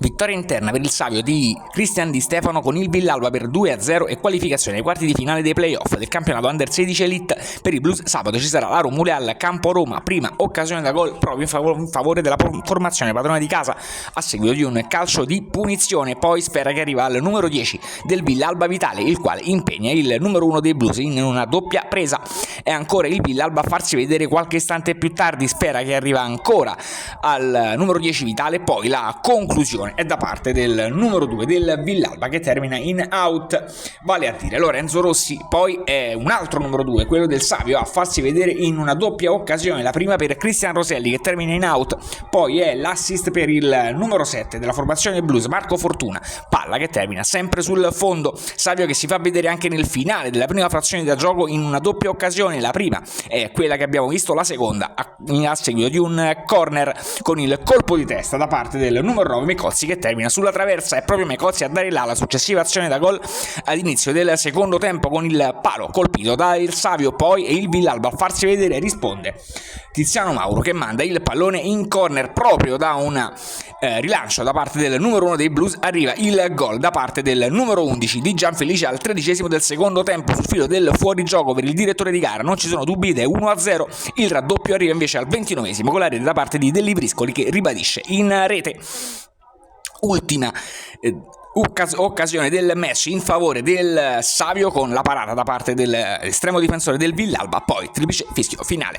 Vittoria interna per il Savio di Cristian Di Stefano con il Villalba per 2-0 e qualificazione ai quarti di finale dei playoff del campionato Under 16 Elite. Per i Blues sabato ci sarà la Romule al Campo Roma, prima occasione da gol proprio in favore della formazione padrona di casa a seguito di un calcio di punizione. Poi sfera che arriva al numero 10 del Villalba Vitale, il quale impegna il numero 1 dei Blues in una doppia presa. È ancora il Villalba a farsi vedere qualche istante più tardi, sfera che arriva ancora al numero 10 Vitale, poi la conclusione è da parte del numero 2 del Villalba che termina in out, vale a dire Lorenzo Rossi. Poi è un altro numero 2, quello del Savio, a farsi vedere in una doppia occasione, la prima per Cristian Roselli che termina in out, poi è l'assist per il numero 7 della formazione blues Marco Fortuna, palla che termina sempre sul fondo. Savio che si fa vedere anche nel finale della prima frazione da gioco in una doppia occasione, la prima è quella che abbiamo visto, la seconda a seguito di un corner con il colpo di testa da parte del numero 9 Mecozzi che termina sulla traversa. È proprio Mecozzi a dare la successiva azione da gol all'inizio del secondo tempo con il palo colpito dal Savio. Poi è il Villalba a farsi vedere, risponde Tiziano Mauro che manda il pallone in corner proprio da un rilancio da parte del numero 1 dei Blues. Arriva il gol da parte del numero 11 di Gianfelice al 13° del secondo tempo sul filo del fuorigioco per il direttore di gara. Non ci sono dubbi ed è 1-0. Il raddoppio arriva invece al 29° con la rete da parte di Delli Briscoli che ribadisce in rete. Ultima occasione del match in favore del Savio con la parata da parte dell'estremo difensore del Villalba, poi triplice fischio finale.